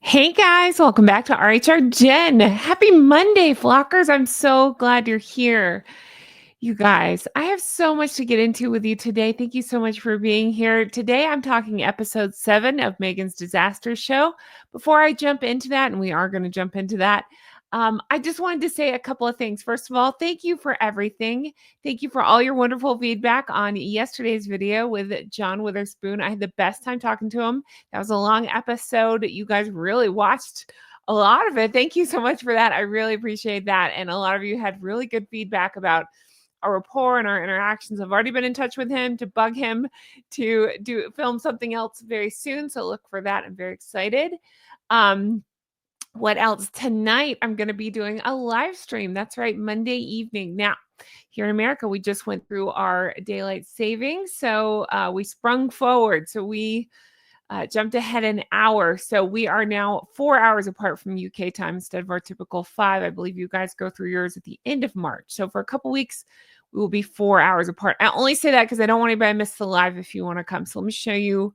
Hey guys, welcome back to RHR Jen. Happy Monday, flockers. I'm so glad you're here. You guys, I have so much to get into with you today. Thank you so much for being here. Today, I'm talking episode 7 of Meghan's Disaster Show. Before I jump into that, and we are going to jump into that, I just wanted to say a couple of things. First of all, thank you for everything. Thank you for all your wonderful feedback on yesterday's video with John Witherspoon. I had the best time talking to him. That was a long episode. You guys really watched a lot of it. Thank you so much for that. I really appreciate that. And a lot of you had really good feedback about our rapport and our interactions. I've already been in touch with him to bug him to film something else very soon. So look for that. I'm very excited. What else? Tonight, I'm going to be doing a live stream. That's right, Monday evening. Now, here in America, we just went through our daylight savings. So we sprung forward. So we jumped ahead an hour. So we are now 4 hours apart from UK time instead of our typical 5. I believe you guys go through yours at the end of March. So for a couple weeks, we will be 4 hours apart. I only say that because I don't want anybody to miss the live if you want to come. So let me show you.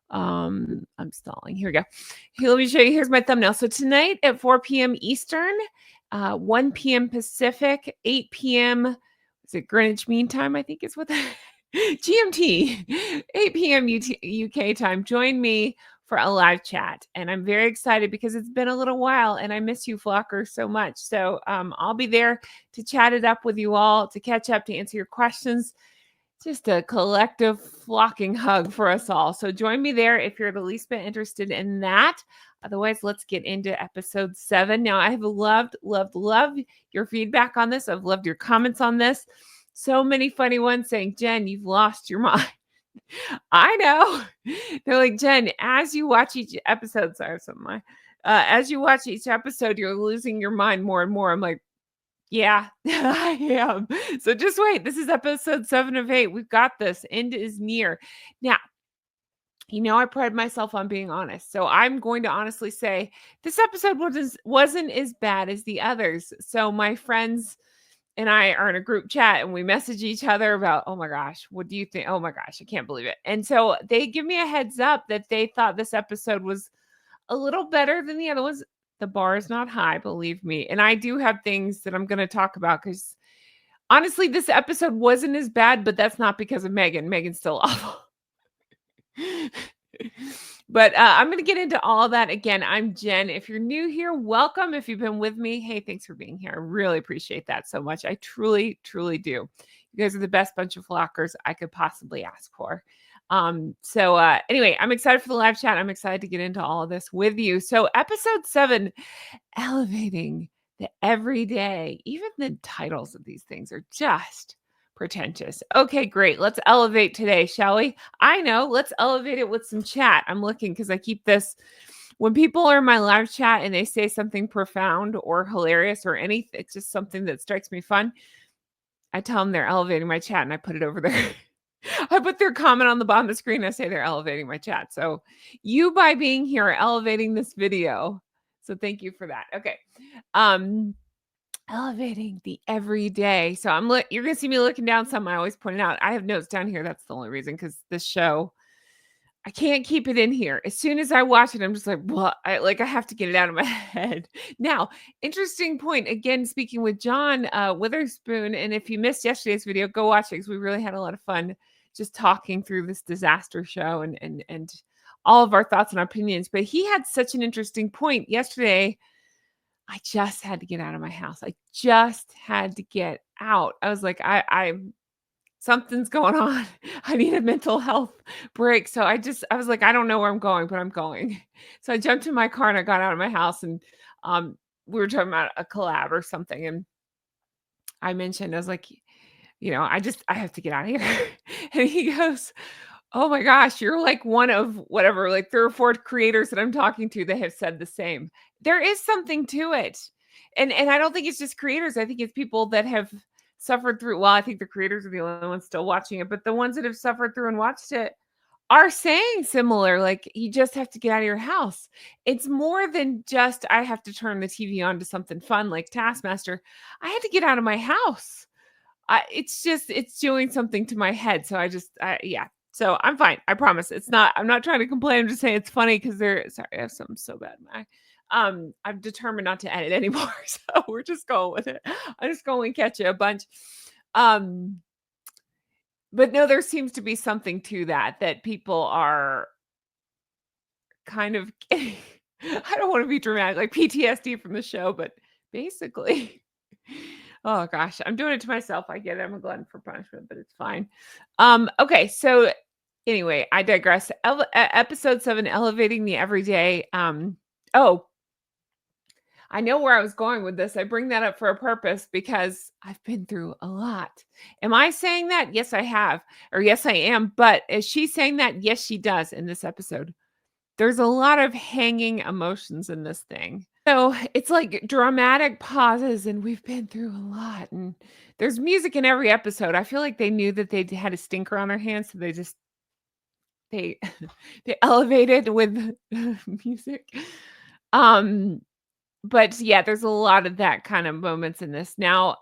I'm stalling. Here we go. Here, let me show you. Here's my thumbnail. So tonight at 4 p.m. Eastern, 1 p.m. Pacific, 8 p.m. Is it Greenwich Mean Time? I think is what the GMT, 8 p.m. UK time. Join me for a live chat. And I'm very excited because it's been a little while and I miss you flockers so much. So I'll be there to chat it up with you all, to catch up, to answer your questions. Just a collective flocking hug for us all. So join me there if you're the least bit interested in that. Otherwise, let's get into episode 7. Now, I have loved your feedback on this. I've loved your comments on this. So many funny ones saying, Jen, you've lost your mind. I know. They're like, Jen, as you watch each episode, as you watch each episode, you're losing your mind more and more. I'm like, yeah, I am. So just wait. This is episode 7 of 8. We've got this. End is near. Now, I pride myself on being honest. So I'm going to honestly say this episode wasn't as bad as the others. So my friends and I are in a group chat and we message each other about, oh my gosh, what do you think? Oh my gosh, I can't believe it. And so they give me a heads up that they thought this episode was a little better than the other ones. The bar is not high, believe me. And I do have things that I'm going to talk about because honestly, this episode wasn't as bad, but that's not because of Meghan. Meghan's still awful. But I'm going to get into all that. Again, I'm Jen. If you're new here, welcome. If you've been with me, hey, thanks for being here. I really appreciate that so much. I truly, truly do. You guys are the best bunch of flockers I could possibly ask for. Anyway, I'm excited for the live chat. I'm excited to get into all of this with you. So episode 7, elevating the everyday. Even the titles of these things are just pretentious. Okay, great. Let's elevate today, shall we? I know. Let's elevate it with some chat. I'm looking because I keep this. When people are in my live chat and they say something profound or hilarious or anything, it's just something that strikes me fun, I tell them they're elevating my chat and I put it over there. I put their comment on the bottom of the screen. I say they're elevating my chat. So you, by being here, are elevating this video. So thank you for that. Okay. Elevating the everyday. So you're going to see me looking down something. I always point it out. I have notes down here. That's the only reason, because this show, I can't keep it in here. As soon as I watch it, I'm just like, what? I have to get it out of my head. Now, interesting point. Again, speaking with John Witherspoon. And if you missed yesterday's video, go watch it because we really had a lot of fun just talking through this disaster show and all of our thoughts and opinions. But he had such an interesting point yesterday. I just had to get out of my house. I just had to get out. I was like, something's going on. I need a mental health break. So I was like, I don't know where I'm going, but I'm going. So I jumped in my car and I got out of my house, and we were talking about a collab or something. And I mentioned, I was like, I have to get out of here. And he goes, oh my gosh, you're like one of whatever, like 3 or 4 creators that I'm talking to that have said the same. There is something to it. And I don't think it's just creators. I think it's people that have suffered through. Well, I think the creators are the only ones still watching it, but the ones that have suffered through and watched it are saying similar, like, you just have to get out of your house. It's more than just, I have to turn the TV on to something fun like Taskmaster. I had to get out of my house. It's doing something to my head. So yeah. So I'm fine. I promise. I'm not trying to complain. I'm just saying it's funny because sorry, I have something so bad in my eye. I'm determined not to edit anymore. So we're just going with it. I'm just going to catch you a bunch. Um, but no, there seems to be something to that people are kind of I don't want to be dramatic, like PTSD from the show, but basically, oh gosh, I'm doing it to myself. I get it. I'm a glutton for punishment, but it's fine. Okay, so anyway, I digress. Episode 7, elevating the everyday. Oh, I know where I was going with this. I bring that up for a purpose because I've been through a lot. Am I saying that? Yes, I have. Or yes, I am. But is she saying that? Yes, she does in this episode. There's a lot of hanging emotions in this thing. So it's like dramatic pauses, and we've been through a lot. And there's music in every episode. I feel like they knew that they had a stinker on their hands, so they they elevated with music. But yeah, there's a lot of that kind of moments in this. Now,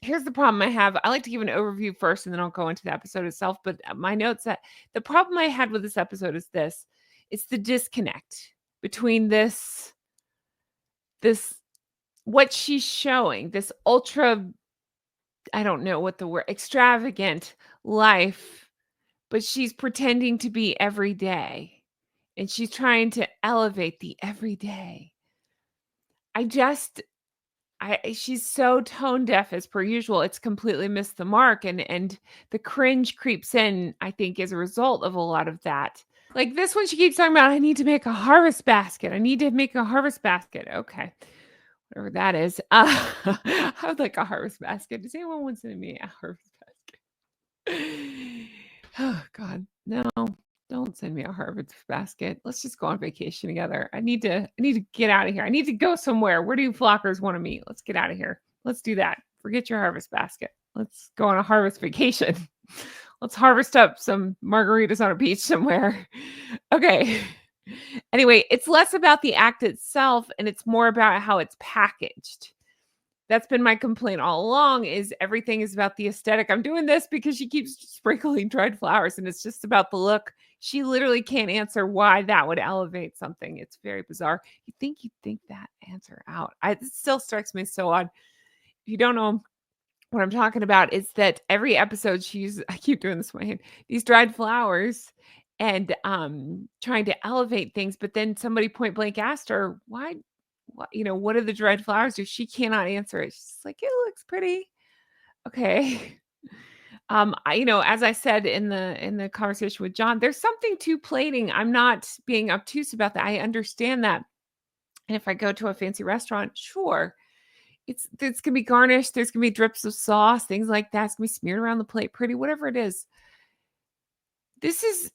here's the problem I have. I like to give an overview first and then I'll go into the episode itself. But my notes that the problem I had with this episode is this. It's the disconnect between this what she's showing, this ultra, I don't know what the word, extravagant life, but she's pretending to be every day. And she's trying to elevate the everyday. I just she's so tone deaf as per usual. It's completely missed the mark, and the cringe creeps in, I think, as a result of a lot of that. Like this one, she keeps talking about, I need to make a harvest basket. I need to make a harvest basket. Okay. Whatever that is. I would like a harvest basket. Does anyone want to send me a harvest basket? Oh God, no. Don't send me a harvest basket. Let's just go on vacation together. I need to get out of here. I need to go somewhere. Where do you flockers want to meet? Let's get out of here. Let's do that. Forget your harvest basket. Let's go on a harvest vacation. Let's harvest up some margaritas on a beach somewhere. Okay. Anyway, it's less about the act itself and it's more about how it's packaged. That's been my complaint all along is everything is about the aesthetic. I'm doing this because she keeps sprinkling dried flowers and it's just about the look. She literally can't answer why that would elevate something. It's very bizarre. You'd think that answer out. It still strikes me so odd. If you don't know what I'm talking about, is that every episode she uses, I keep doing this with my hand, these dried flowers and trying to elevate things, but then somebody point blank asked her, why what do the dried flowers do? She cannot answer it. She's like, it looks pretty. Okay. As I said in the conversation with John, there's something to plating. I'm not being obtuse about that. I understand that. And if I go to a fancy restaurant, sure. It's gonna be garnished, there's gonna be drips of sauce, things like that. It's gonna be smeared around the plate, pretty, whatever it is. This is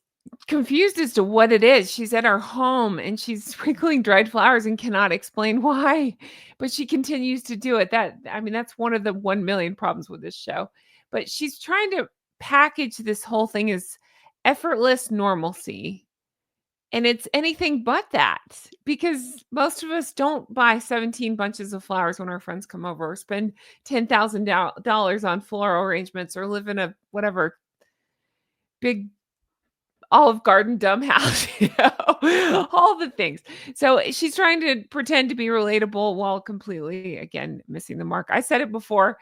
confused as to what it is. She's at our home and she's sprinkling dried flowers and cannot explain why, but she continues to do it. That's one of the 1 million problems with this show. But she's trying to package this whole thing as effortless normalcy. And it's anything but that because most of us don't buy 17 bunches of flowers when our friends come over or spend $10,000 on floral arrangements or live in a whatever big Olive Garden dumb house, all the things. So she's trying to pretend to be relatable while completely, again, missing the mark. I said it before.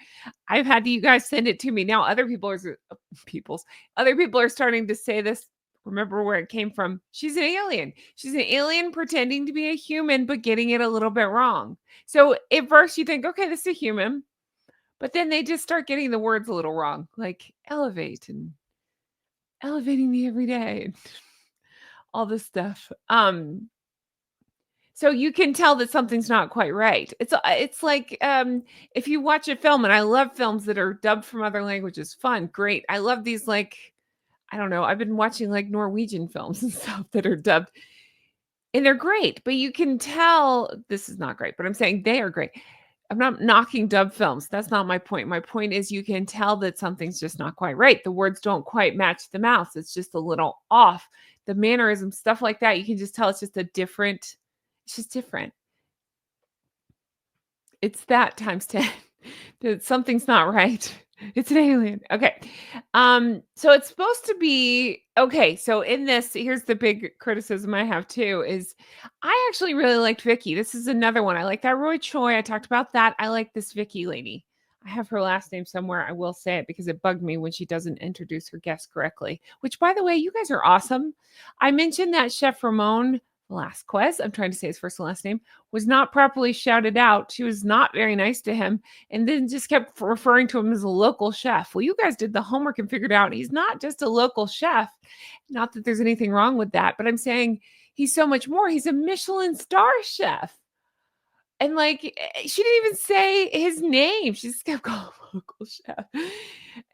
I've had you guys send it to me. Now other people are starting to say this. Remember where it came from. She's an alien. She's an alien pretending to be a human, but getting it a little bit wrong. So at first you think, okay, this is a human. But then they just start getting the words a little wrong, like elevate and elevating the everyday and all this stuff. So you can tell that something's not quite right. It's like if you watch a film, and I love films that are dubbed from other languages. Fun, great. I love these, like, I don't know. I've been watching like Norwegian films and stuff that are dubbed, and they're great. But you can tell this is not great. But I'm saying they are great. I'm not knocking dub films. That's not my point. My point is you can tell that something's just not quite right. The words don't quite match the mouth. It's just a little off. The mannerism, stuff like that, you can just tell it's just it's just different. It's that times 10. That something's not right. It's an alien. Okay. So it's supposed to be okay. So in this, here's the big criticism I have too is I actually really liked Vicky. This is another one. I like that Roy Choi. I talked about that. I like this Vicky lady. I have her last name somewhere. I will say it because it bugged me when she doesn't introduce her guests correctly. Which, by the way, you guys are awesome. I mentioned that Chef Ramon Velasquez, I'm trying to say his first and last name, was not properly shouted out. She was not very nice to him and then just kept referring to him as a local chef. Well, you guys did the homework and figured out he's not just a local chef. Not that there's anything wrong with that, but I'm saying he's so much more. He's a Michelin star chef. And like she didn't even say his name. She just kept calling him local chef.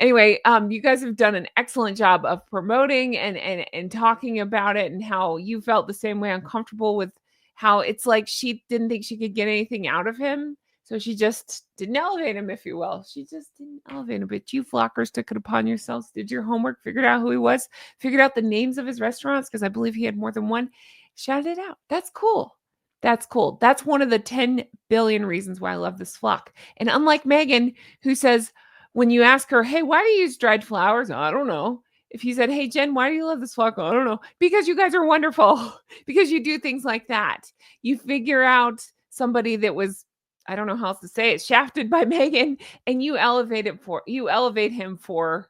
Anyway, you guys have done an excellent job of promoting and talking about it and how you felt the same way, uncomfortable with how it's like she didn't think she could get anything out of him. So she just didn't elevate him, if you will. She just didn't elevate him. But you flockers took it upon yourselves, did your homework, figured out who he was, figured out the names of his restaurants, because I believe he had more than one. Shouted it out. That's cool. That's cool. That's one of the 10 billion reasons why I love this flock. And unlike Meghan, who says, when you ask her, hey, why do you use dried flowers? I don't know. If you said, hey, Jen, why do you love this flock? I don't know. Because you guys are wonderful. Because you do things like that. You figure out somebody that was, I don't know how else to say it, shafted by Meghan, and you elevate him for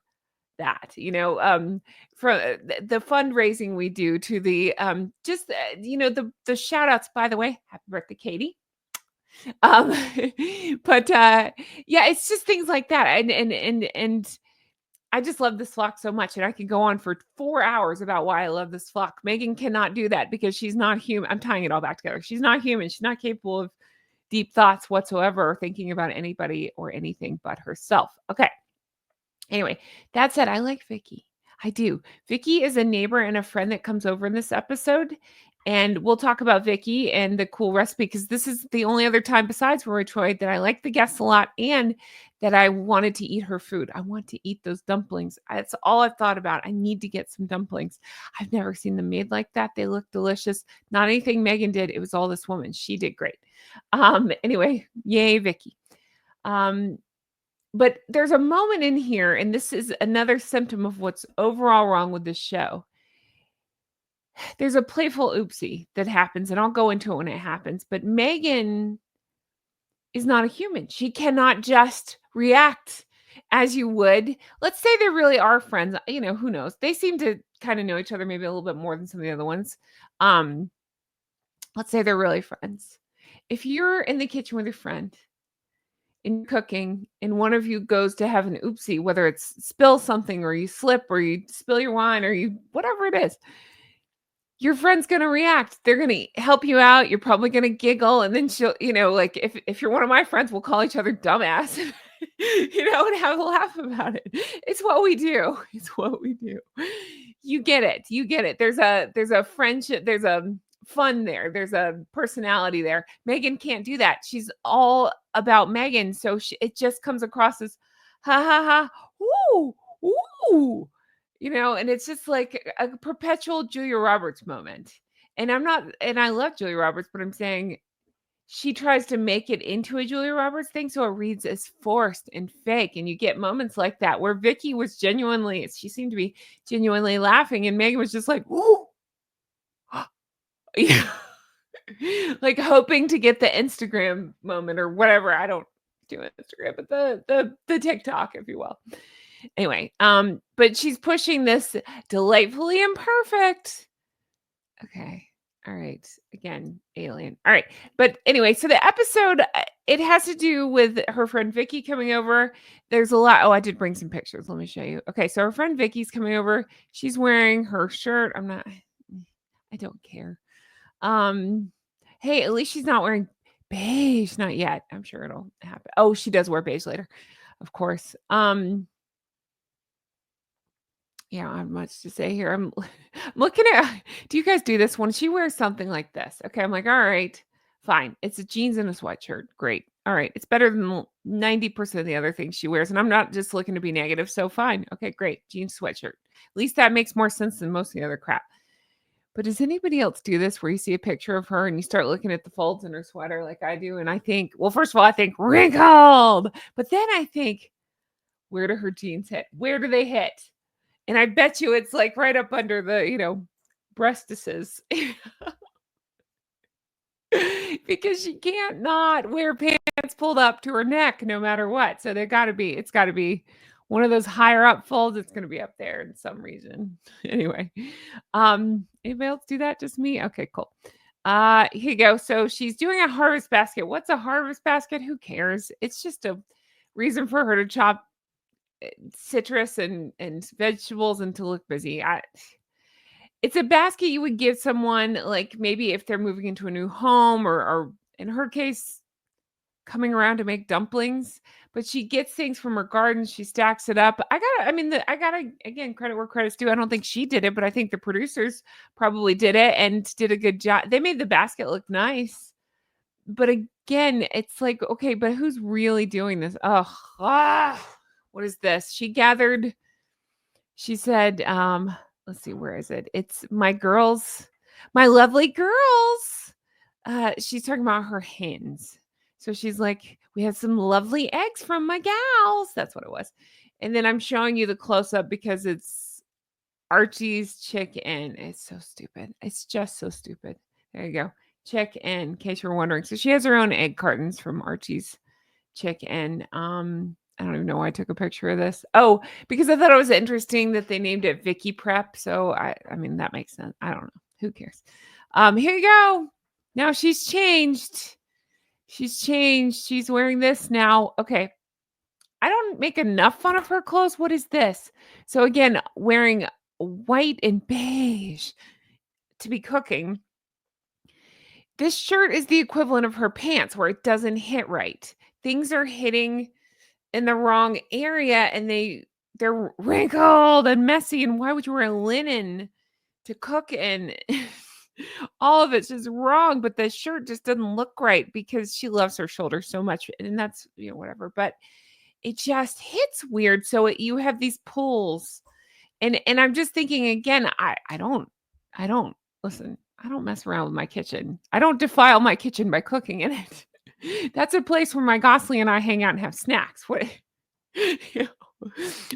that, for the fundraising we do to the just the shout outs, by the way, happy birthday Katie. um but yeah, it's just things like that, and I just love this flock so much, and I could go on for 4 hours about why I love this flock. Meghan cannot do that because she's not human. I'm tying it all back together. She's not human. She's not capable of deep thoughts whatsoever, or thinking about anybody or anything but herself. Okay. Anyway, that said, I like Vicky. I do. Vicky is a neighbor and a friend that comes over in this episode. And we'll talk about Vicky and the cool recipe, because this is the only other time besides Roy Choi that I like the guests a lot and that I wanted to eat her food. I want to eat those dumplings. That's all I've thought about. I need to get some dumplings. I've never seen them made like that. They look delicious. Not anything Meghan did. It was all this woman. She did great. Anyway, yay, Vicky. But there's a moment in here, and this is another symptom of what's overall wrong with this show. There's a playful oopsie that happens, and I'll go into it when it happens. But Meghan is not a human. She cannot just react as you would. Let's say they really are friends. Who knows? They seem to kind of know each other maybe a little bit more than some of the other ones. Let's say they're really friends. If you're in the kitchen with your friend in cooking and one of you goes to have an oopsie, whether it's spill something or you slip or you spill your wine or you whatever it is, your friend's going to react. They're going to help you out. You're probably going to giggle, and then she'll, like if you're one of my friends, we'll call each other dumbass, and have a laugh about it. It's what we do. It's what we do. You get it. You get it. There's a friendship. There's a fun there. There's a personality there. Meghan can't do that. She's all about Meghan. So it just comes across as ha ha ha. Ooh, ooh. And it's just like a perpetual Julia Roberts moment. And I love Julia Roberts, but I'm saying she tries to make it into a Julia Roberts thing, so it reads as forced and fake. And you get moments like that where Vicky she seemed to be genuinely laughing, and Meghan was just like, ooh. Yeah. Like hoping to get the Instagram moment or whatever. I don't do Instagram, but the TikTok, if you will. Anyway, but she's pushing this delightfully imperfect. Okay. All right. Again, alien. All right. But anyway, so the episode, it has to do with her friend Vicky coming over. There's a lot. Oh, I did bring some pictures. Let me show you. Okay. So her friend Vicky's coming over. She's wearing her shirt. I don't care. Hey, at least she's not wearing beige. Not yet. I'm sure it'll happen. Oh, she does wear beige later. Of course. Yeah, I don't have much to say here. I'm looking at, do you guys do this when she wears something like this? Okay, I'm like, all right, fine. It's a jeans and a sweatshirt. Great. All right. It's better than 90% of the other things she wears. And I'm not just looking to be negative. So fine. Okay, great. Jeans, sweatshirt. At least that makes more sense than most of the other crap. But does anybody else do this where you see a picture of her and you start looking at the folds in her sweater like I do? And I think, well, first of all, I think wrinkled. But then I think, where do her jeans hit? Where do they hit? And I bet you it's like right up under the, breastises. Because she can't not wear pants pulled up to her neck no matter what. So it's got to be one of those higher up folds. It's going to be up there in some reason. Anyway, anybody else do that? Just me? Okay, cool. Here you go. So she's doing a harvest basket. What's a harvest basket? Who cares? It's just a reason for her to chop citrus and vegetables and to look busy. It's a basket you would give someone, like, maybe if they're moving into a new home or in her case, coming around to make dumplings, but she gets things from her garden, she stacks it up. I gotta, again, credit where credit's due. I don't think she did it, but I think the producers probably did it and did a good job. They made the basket look nice. But again, it's like, okay, but who's really doing this? What is this? She said, let's see, where is it? It's my girls, my lovely girls. She's talking about her hens. So she's like, we had some lovely eggs from my gals. That's what it was. And then I'm showing you the close up because it's Archie's chicken. It's so stupid. It's just so stupid. There you go. Chicken, in case you're wondering. So she has her own egg cartons from Archie's chicken. I don't even know why I took a picture of this. Oh, because I thought it was interesting that they named it Vicky Prep. So I mean, that makes sense. I don't know. Who cares? Here you go. Now she's changed. She's wearing this now. Okay. I don't make enough fun of her clothes. What is this? So again, wearing white and beige to be cooking. This shirt is the equivalent of her pants where it doesn't hit right. Things are hitting in the wrong area and they're wrinkled and messy. And why would you wear linen to cook in? All of it's just wrong, but the shirt just doesn't look right because she loves her shoulder so much. And that's, whatever. But it just hits weird. So you have these pulls. And I'm just thinking again, I don't listen, I don't mess around with my kitchen. I don't defile my kitchen by cooking in it. That's a place where my Gosling and I hang out and have snacks. What,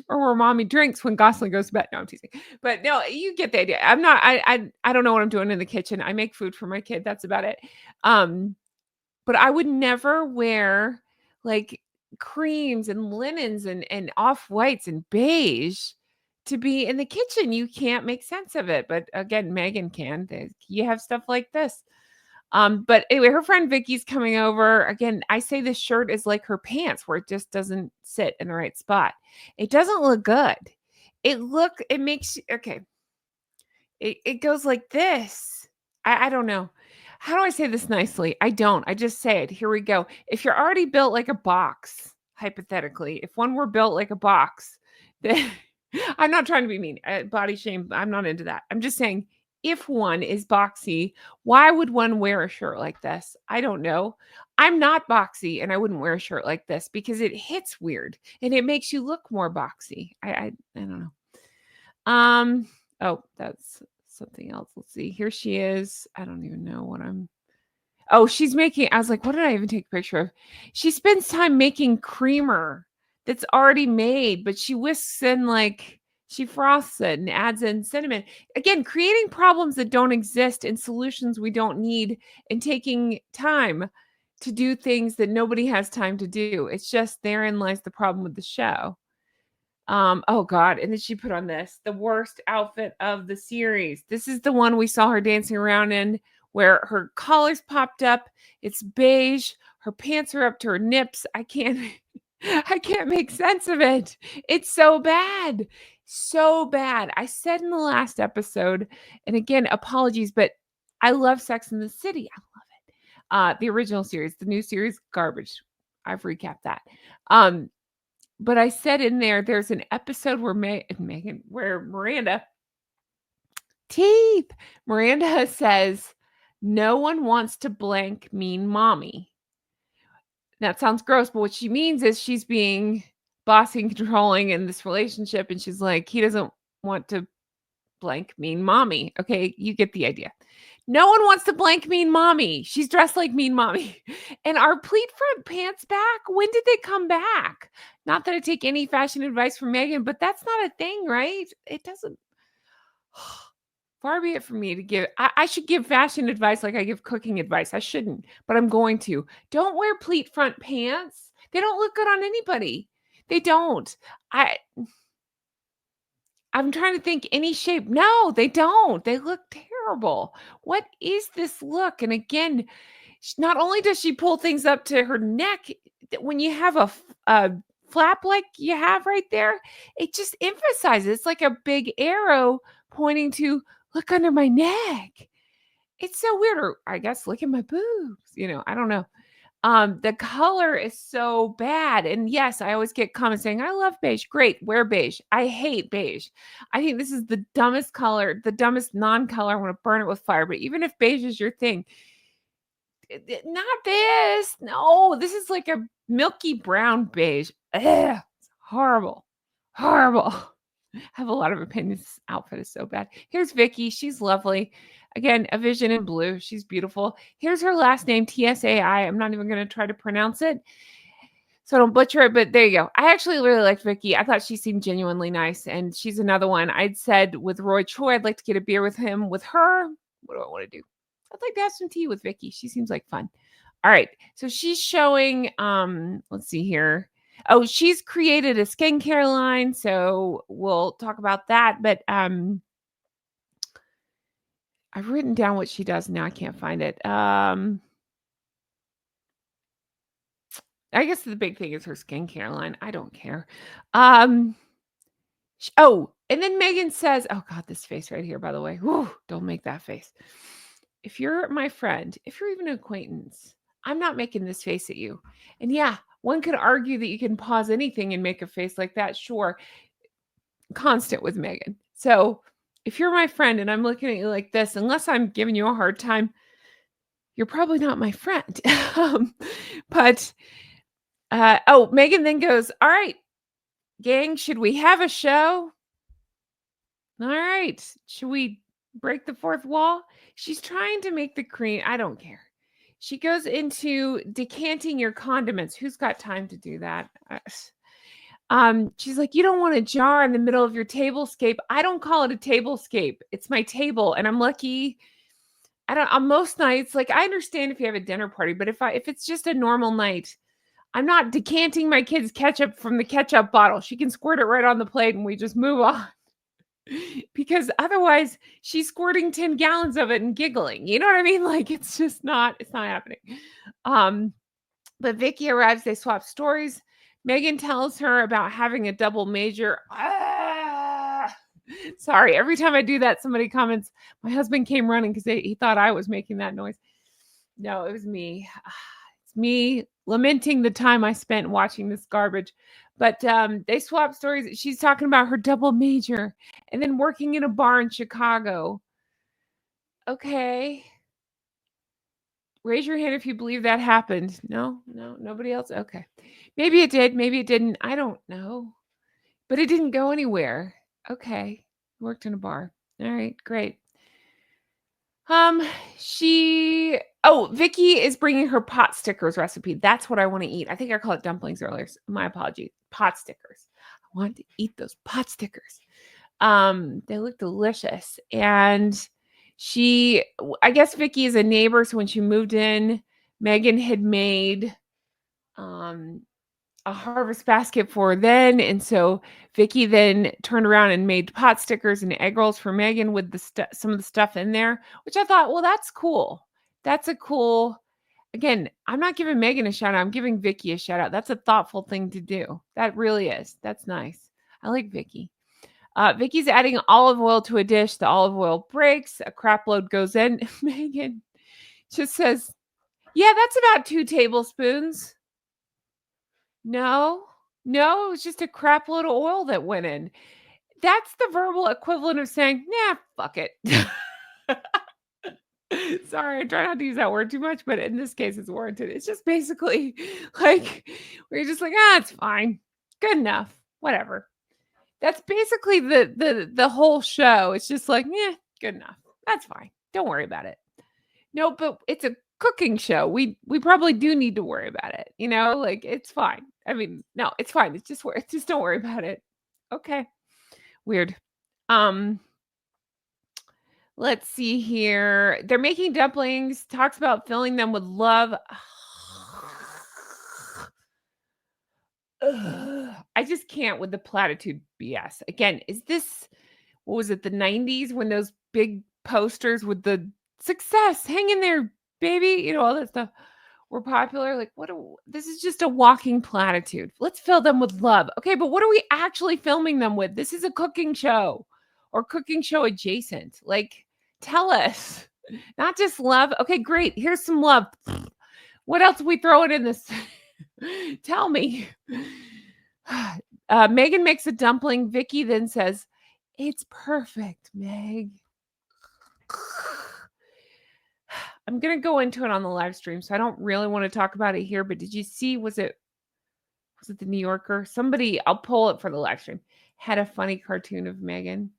or where mommy drinks when Gosling goes to bed. No, I'm teasing. But no, you get the idea. I don't know what I'm doing in the kitchen. I make food for my kid. That's about it. But I would never wear like creams and linens and off whites and beige to be in the kitchen. You can't make sense of it. But again, Meghan can. You have stuff like this. But anyway, her friend Vicky's coming over. Again, I say this shirt is like her pants where it just doesn't sit in the right spot. It doesn't look good. It makes, okay. It goes like this. I don't know. How do I say this nicely? I don't. I just say it. Here we go. If you're already built like a box, hypothetically, if one were built like a box, then I'm not trying to be mean. Body shame. I'm not into that. I'm just saying, if one is boxy, why would one wear a shirt like this? I don't know. I'm not boxy and I wouldn't wear a shirt like this because it hits weird and it makes you look more boxy. I don't know. Oh, that's something else. Let's see. Here she is. I don't even know what she's making. I was like, what did I even take a picture of? She spends time making creamer that's already made, but she whisks in she froths it and adds in cinnamon. Again, creating problems that don't exist and solutions we don't need and taking time to do things that nobody has time to do. It's just therein lies the problem with the show. Oh God. And then she put on the worst outfit of the series. This is the one we saw her dancing around in where her collar's popped up. It's beige. Her pants are up to her nips. I can't make sense of it. It's so bad. So bad. I said in the last episode, and again, apologies, but I love Sex and the City. I love it. The original series, the new series, garbage. I've recapped that. But I said in there's an episode where Miranda says, no one wants to blank mean mommy. That sounds gross, but what she means is she's being bossy and controlling in this relationship. And she's like, he doesn't want to blank mean mommy. Okay, you get the idea. No one wants to blank mean mommy. She's dressed like mean mommy. And our pleat front pants back, when did they come back? Not that I take any fashion advice from Meghan, but that's not a thing, right? It doesn't. Far be it from me to give. I should give fashion advice like I give cooking advice. I shouldn't, but I'm going to. Don't wear pleat front pants. They don't look good on anybody. They don't. I I'm trying to think any shape. No, they don't. They look terrible. What is this look? And again, not only does she pull things up to her neck, when you have a flap like you have right there, it just emphasizes. It's like a big arrow pointing to look under my neck. It's so weird. Or I guess look at my boobs. I don't know. The color is so bad. And yes, I always get comments saying, I love beige. Great, wear beige. I hate beige. I think this is the dumbest color, the dumbest non-color. I want to burn it with fire. But even if beige is your thing, not this. No, this is like a milky brown beige. Ugh, it's horrible. Horrible. I have a lot of opinions. This outfit is so bad. Here's Vicky. She's lovely. Again, a vision in blue. She's beautiful. Here's her last name, Tsai. I'm not even going to try to pronounce it, so I don't butcher it, but there you go. I actually really liked Vicky. I thought she seemed genuinely nice, and she's another one. I'd said with Roy Choi, I'd like to get a beer with him. With her, what do I want to do? I'd like to have some tea with Vicky. She seems like fun. All right. So she's showing, let's see here. Oh, she's created a skincare line, so we'll talk about that. But I've written down what she does now. I can't find it. I guess the big thing is her skincare line. I don't care. And then Meghan says, oh God, this face right here, by the way. Whew, don't make that face. If you're my friend, if you're even an acquaintance, I'm not making this face at you. And yeah, one could argue that you can pause anything and make a face like that. Sure. Constant with Meghan. So if you're my friend and I'm looking at you like this, unless I'm giving you a hard time, you're probably not my friend. But Meghan then goes, all right, gang, should we have a show? All right. Should we break the fourth wall? She's trying to make the cream. I don't care. She goes into decanting your condiments. Who's got time to do that? She's like, you don't want a jar in the middle of your tablescape. I don't call it a tablescape. It's my table. And I'm lucky. On most nights, like I understand if you have a dinner party, but if it's just a normal night, I'm not decanting my kids' ketchup from the ketchup bottle. She can squirt it right on the plate and we just move on. Because otherwise she's squirting 10 gallons of it and giggling. You know what I mean? Like it's not happening. But Vicky arrives, they swap stories. Meghan tells her about having a double major. Sorry, every time I do that, somebody comments, my husband came running because he thought I was making that noise. No, it was me. It's me lamenting the time I spent watching this garbage. But they swap stories. She's talking about her double major and then working in a bar in Chicago. Okay. Raise your hand if you believe that happened. No, nobody else. Okay. Maybe it did. Maybe it didn't. I don't know. But it didn't go anywhere. Okay. Worked in a bar. All right. Great. Vicky is bringing her pot stickers recipe. That's what I want to eat. I think I called it dumplings earlier. My apologies. Pot stickers. I want to eat those pot stickers. They look delicious. And I guess Vicky is a neighbor. So when she moved in, Meghan had made a harvest basket for her then. And so Vicky then turned around and made pot stickers and egg rolls for Meghan with some of the stuff in there, which I thought, well, that's cool. That's a cool, again, I'm not giving Meghan a shout out. I'm giving Vicky a shout out. That's a thoughtful thing to do. That really is. That's nice. I like Vicky. Vicky's adding olive oil to a dish. The olive oil breaks. A crap load goes in. Meghan just says, yeah, that's about 2 tablespoons. No, it was just a crap load of oil that went in. That's the verbal equivalent of saying, nah, fuck it. Sorry, I try not to use that word too much, but in this case, it's warranted. It's just basically like, where you're just like, it's fine. Good enough. Whatever. That's basically the whole show. It's just like, "Yeah, good enough. That's fine. Don't worry about it." No, but it's a cooking show. We probably do need to worry about it, like, it's fine. I mean, no, it's fine. It's just don't worry about it. Okay. Weird. Um, let's see here. They're making dumplings, talks about filling them with love. Ugh, I just can't with the platitude BS. Again, is this what was it, the 90s when those big posters with the success, hang in there, baby, all that stuff were popular? Like, this is just a walking platitude. Let's fill them with love. Okay, but what are we actually filming them with? This is a cooking show or cooking show adjacent. Like, tell us, not just love. Okay, great. Here's some love. What else are we throwing in this? Tell me. Meghan makes a dumpling. Vicky then says, "It's perfect, Meg." I'm gonna go into it on the live stream, so I don't really want to talk about it here. But did you see? Was it the New Yorker? Somebody, I'll pull it for the live stream. Had a funny cartoon of Meghan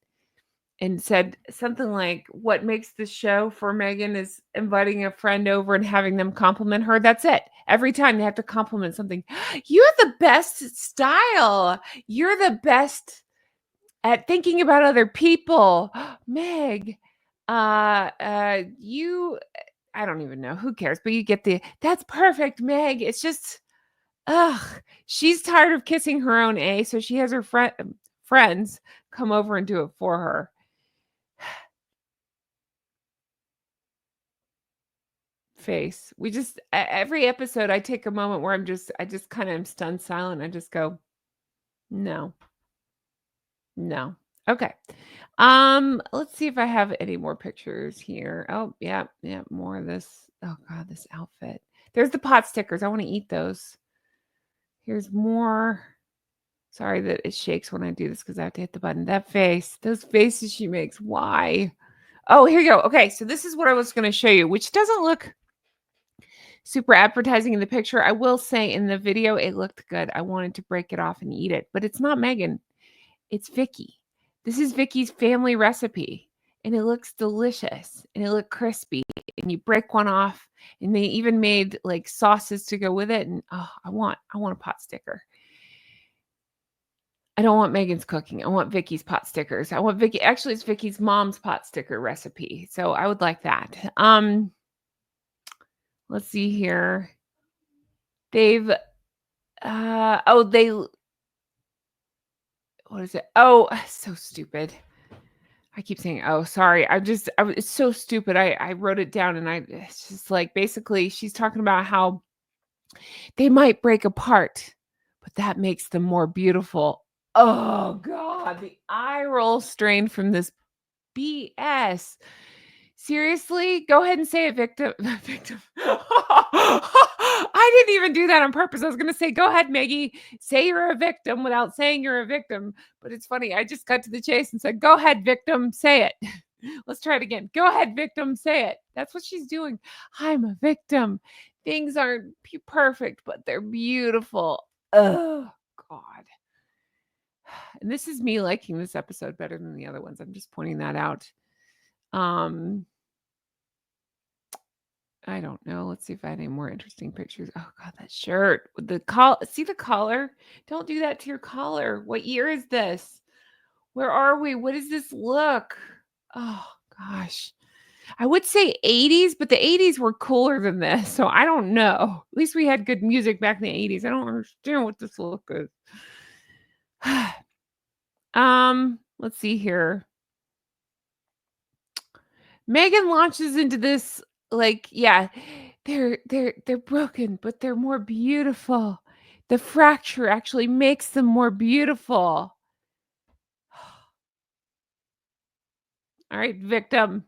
and said something like, "What makes the show for Meghan is inviting a friend over and having them compliment her. That's it. Every time they have to compliment something. You're the best style. You're the best at thinking about other people. Meg, you, I don't even know. Who cares? But you get that's perfect, Meg. It's just, ugh. She's tired of kissing her own A, so she has her friends come over and do it for her. Face. Every episode I take a moment where I just kind of am stunned silent. I just go, no, no. Okay. Let's see if I have any more pictures here. Oh, yeah, yeah, more of this. Oh God, this outfit. There's the pot stickers. I want to eat those. Here's more. Sorry that it shakes when I do this because I have to hit the button. That face, those faces she makes. Why? Oh, here you go. Okay, so this is what I was going to show you, which doesn't look super appetizing in the picture. I will say in the video, it looked good. I wanted to break it off and eat it, but it's not Meghan. It's Vicky. This is Vicky's family recipe, and it looks delicious, and it looked crispy, and you break one off, and they even made like sauces to go with it. And oh, I want a pot sticker. I don't want Meghan's cooking. I want Vicky's pot stickers. I want Vicky. Actually, it's Vicky's mom's pot sticker recipe, so I would like that. Let's see here. They've what is it? Oh, so stupid. I keep saying, "Oh, sorry." It's so stupid. I wrote it down and it's just like basically she's talking about how they might break apart, but that makes them more beautiful. Oh God, the eye roll strain from this BS. Seriously? Go ahead and say it, victim. Victim. I didn't even do that on purpose. I was gonna say, go ahead, Maggie. Say you're a victim without saying you're a victim. But it's funny. I just cut to the chase and said, go ahead, victim, say it. Let's try it again. Go ahead, victim, say it. That's what she's doing. I'm a victim. Things aren't perfect, but they're beautiful. Oh, God. And this is me liking this episode better than the other ones. I'm just pointing that out. I don't know. Let's see if I had any more interesting pictures. Oh God, that shirt with the see the collar? Don't do that to your collar. What year is this? Where are we? What does this look? Oh gosh. I would say 80s, but the 80s were cooler than this. So I don't know. At least we had good music back in the 80s. I don't understand what this look is. Let's see here. Meghan launches into this like, yeah, they're broken, but they're more beautiful. The fracture actually makes them more beautiful. All right, victim.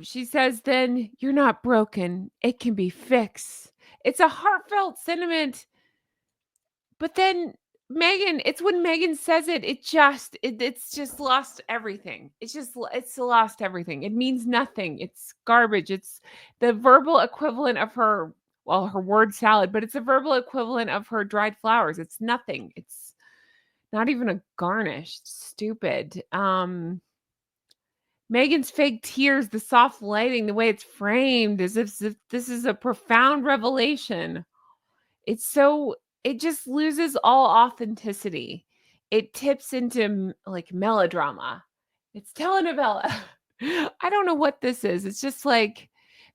She says, then you're not broken. It can be fixed. It's a heartfelt sentiment. But then Meghan, it's when Meghan says it's just lost everything. It's lost everything. It means nothing. It's garbage. It's the verbal equivalent of her, well, her word salad, but it's a verbal equivalent of her dried flowers. It's nothing. It's Not even a garnish. Stupid. Meghan's fake tears, the soft lighting, the way it's framed, as if this is a profound revelation. It just loses all authenticity. It tips into like melodrama. It's telenovela. I don't know what this is. It's just like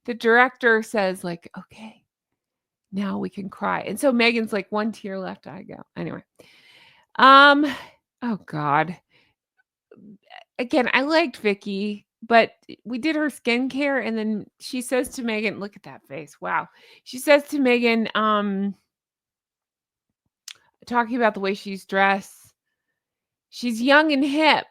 the director says, like, okay, now we can cry. And so Meghan's like, one tear left, I go. Anyway. Um, oh God. Again, I liked Vicky, but we did her skincare, and then she says to Meghan, look at that face. Wow. She says to Meghan, talking about the way she's dressed, she's young and hip.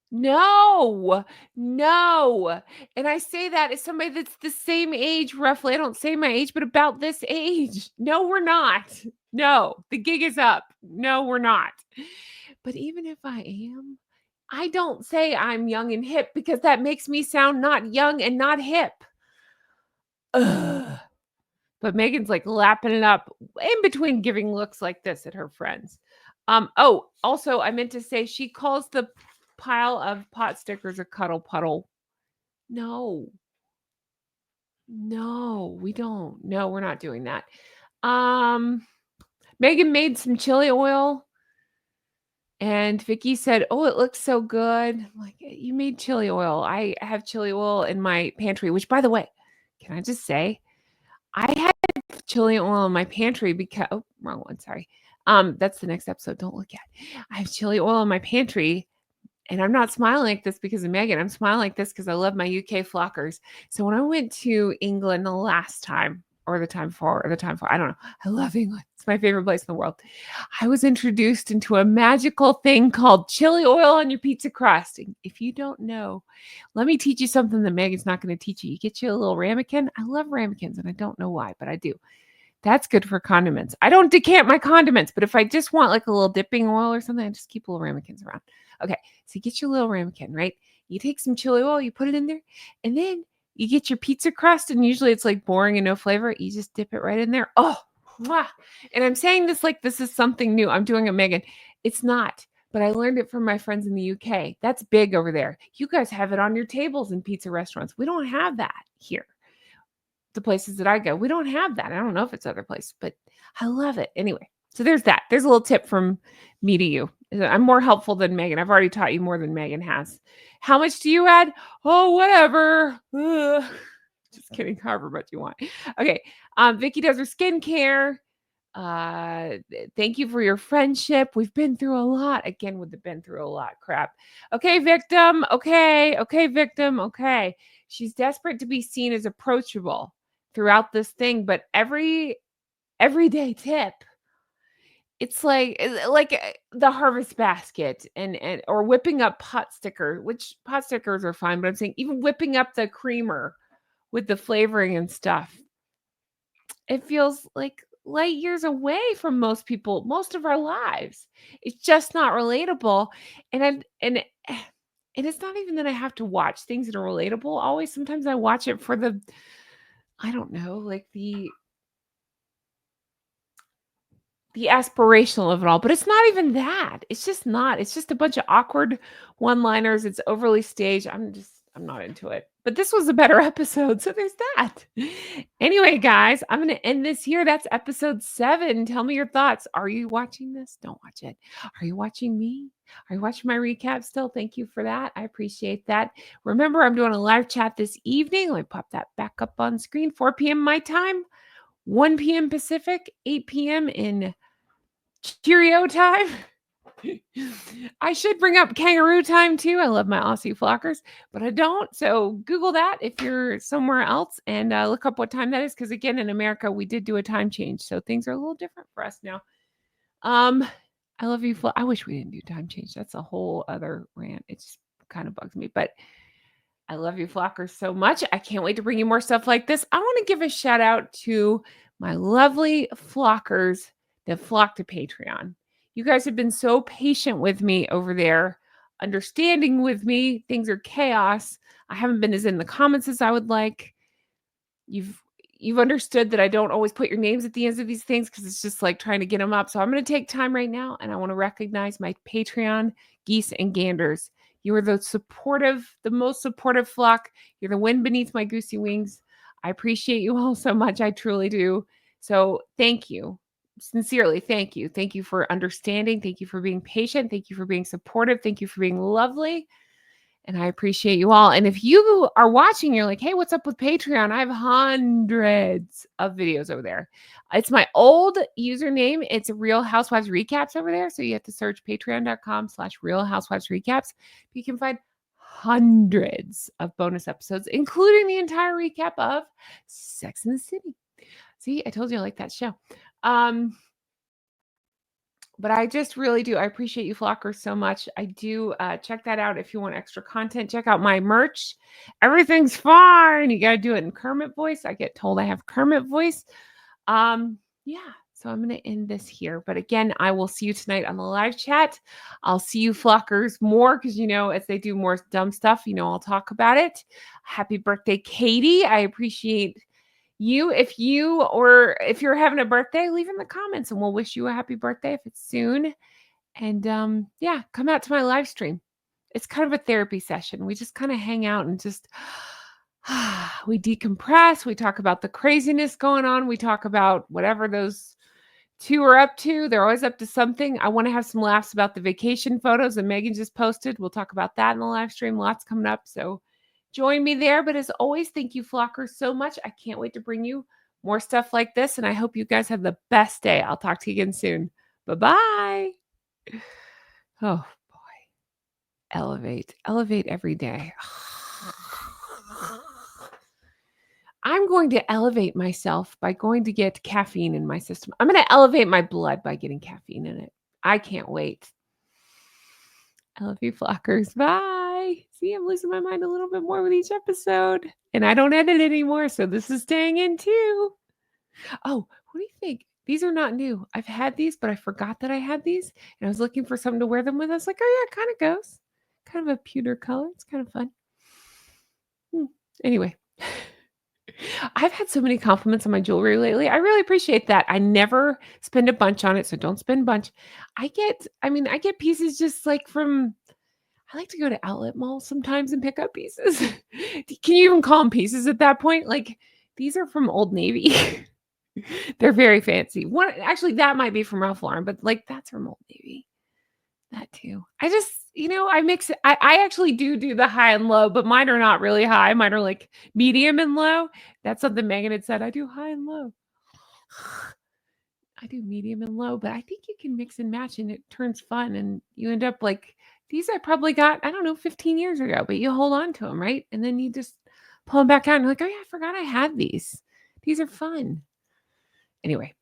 No, no. And I say that as somebody that's the same age, roughly. I don't say my age, but about this age. No, we're not. No, the gig is up. No, we're not. But even if I am, I don't say I'm young and hip because that makes me sound not young and not hip. Ugh. But Meghan's like lapping it up in between giving looks like this at her friends. Oh, also, I meant to say she calls the pile of pot stickers a cuddle puddle. No, no, we don't. No, we're not doing that. Meghan made some chili oil. And Vicky said, "Oh, it looks so good." I'm like, "You made chili oil. I have chili oil in my pantry," which, by the way, can I just say, I had chili oil in my pantry because oh, wrong one, sorry. That's the next episode. Don't look at. I have chili oil in my pantry, and I'm not smiling like this because of Meghan. I'm smiling like this because I love my UK flockers. So when I went to England the last time, or the time before, I don't know. I love England. It's my favorite place in the world. I was introduced into a magical thing called chili oil on your pizza crust. And if you don't know, let me teach you something that Megan's not going to teach you. You get you a little ramekin. I love ramekins, and I don't know why, but I do. That's good for condiments. I don't decant my condiments, but if I just want like a little dipping oil or something, I just keep little ramekins around. Okay, so you get your little ramekin, right? You take some chili oil, you put it in there, and then you get your pizza crust, and usually it's like boring and no flavor. You just dip it right in there. Oh, mwah. And I'm saying this like this is something new. I'm doing it, Meghan. It's not, but I learned it from my friends in the UK. That's big over there. You guys have it on your tables in pizza restaurants. We don't have that here. The places that I go, we don't have that. I don't know if it's other places, but I love it. Anyway, so there's that. There's a little tip from me to you. I'm more helpful than Meghan. I've already taught you more than Meghan has. How much do you add? Oh, whatever. Ugh. Just kidding. However much you want. Okay. Vicky does her skincare. Thank you for your friendship. We've been through a lot. Again, with the been through a lot crap. Okay, victim. Okay, victim. Okay. She's desperate to be seen as approachable throughout this thing, but everyday tip. It's like the harvest basket and or whipping up pot sticker, which pot stickers are fine, but I'm saying even whipping up the creamer with the flavoring and stuff. It feels like light years away from most people, most of our lives. It's just not relatable. And it's not even that I have to watch things that are relatable. Always, sometimes I watch it for the, I don't know, like the aspirational of it all, but it's not even that. It's just not. It's just a bunch of awkward one-liners. It's overly staged. I'm not into it. But this was a better episode, so there's that. Anyway, guys, I'm going to end this here. That's episode 7. Tell me your thoughts. Are you watching this? Don't watch it. Are you watching me? Are you watching my recap still? Thank you for that. I appreciate that. Remember, I'm doing a live chat this evening. Let me pop that back up on screen. 4 p.m. my time, 1 p.m. Pacific, 8 p.m. in Cheerio time. I should bring up kangaroo time too. I love my Aussie flockers, but I don't. So Google that if you're somewhere else and look up what time that is. Because again, in America, we did do a time change. So things are a little different for us now. I love you. I wish we didn't do time change. That's a whole other rant. It just kind of bugs me, but I love you flockers so much. I can't wait to bring you more stuff like this. I want to give a shout out to my lovely flockers that flock to Patreon. You guys have been so patient with me over there, understanding with me. Things are chaos. I haven't been as in the comments as I would like. you've understood that I don't always put your names at the ends of these things because it's just like trying to get them up. So I'm going to take time right now and I want to recognize my Patreon geese and ganders. You are the most supportive flock. You're the wind beneath my goosey wings. I appreciate you all so much. I truly do. So thank you. Sincerely, thank you. Thank you for understanding. Thank you for being patient. Thank you for being supportive. Thank you for being lovely. And I appreciate you all. And if you are watching, you're like, hey, what's up with Patreon? I have hundreds of videos over there. It's my old username. It's Real Housewives Recaps over there. So you have to search patreon.com/Real Housewives Recaps. You can find hundreds of bonus episodes, including the entire recap of Sex and the City. See, I told you I like that show. But I just really do. I appreciate you flockers so much. I do check that out if you want extra content. Check out my merch. Everything's fine. You got to do it in Kermit voice. I get told I have Kermit voice. Yeah. So I'm going to end this here. But again, I will see you tonight on the live chat. I'll see you flockers more because, as they do more dumb stuff, I'll talk about it. Happy birthday, Katie. I appreciate you. If you're having a birthday, leave in the comments and we'll wish you a happy birthday if it's soon. And come out to my live stream. It's kind of a therapy session. We just kind of hang out and just we decompress. We talk about the craziness going on. We talk about whatever those two are up to. They're always up to something. I want to have some laughs about the vacation photos that Megan just posted. We'll talk about that in the live stream. Lots coming up. So join me there. But as always, thank you, flockers, so much. I can't wait to bring you more stuff like this. And I hope you guys have the best day. I'll talk to you again soon. Bye-bye. Oh, boy. Elevate every day. I'm going to elevate myself by going to get caffeine in my system. I'm going to elevate my blood by getting caffeine in it. I can't wait. I love you, flockers. Bye. See, I'm losing my mind a little bit more with each episode. And I don't edit anymore, so this is staying in too. Oh, what do you think? These are not new. I've had these, but I forgot that I had these. And I was looking for something to wear them with. I was like, oh, yeah, it kind of goes. Kind of a pewter color. It's kind of fun. Anyway. I've had so many compliments on my jewelry lately. I really appreciate that. I never spend a bunch on it, so don't spend a bunch. I get pieces just like I like to go to outlet malls sometimes and pick up pieces. Can you even call them pieces at that point? Like, these are from Old Navy. They're very fancy. Actually, that might be from Ralph Lauren, but like that's from Old Navy. That too. I just, I mix it. I actually do the high and low, but mine are not really high. Mine are like medium and low. That's something Megan had said. I do high and low. I do medium and low, but I think you can mix and match and it turns fun. And you end up like these I probably got, 15 years ago, but you hold on to them, right? And then you just pull them back out and you're like, oh yeah, I forgot I had these. These are fun. Anyway.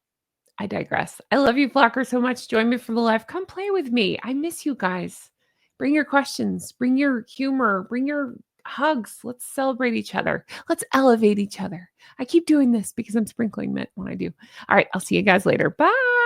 I digress. I love you, flockers, so much. Join me for the live. Come play with me. I miss you guys. Bring your questions. Bring your humor. Bring your hugs. Let's celebrate each other. Let's elevate each other. I keep doing this because I'm sprinkling mint when I do. All right. I'll see you guys later. Bye.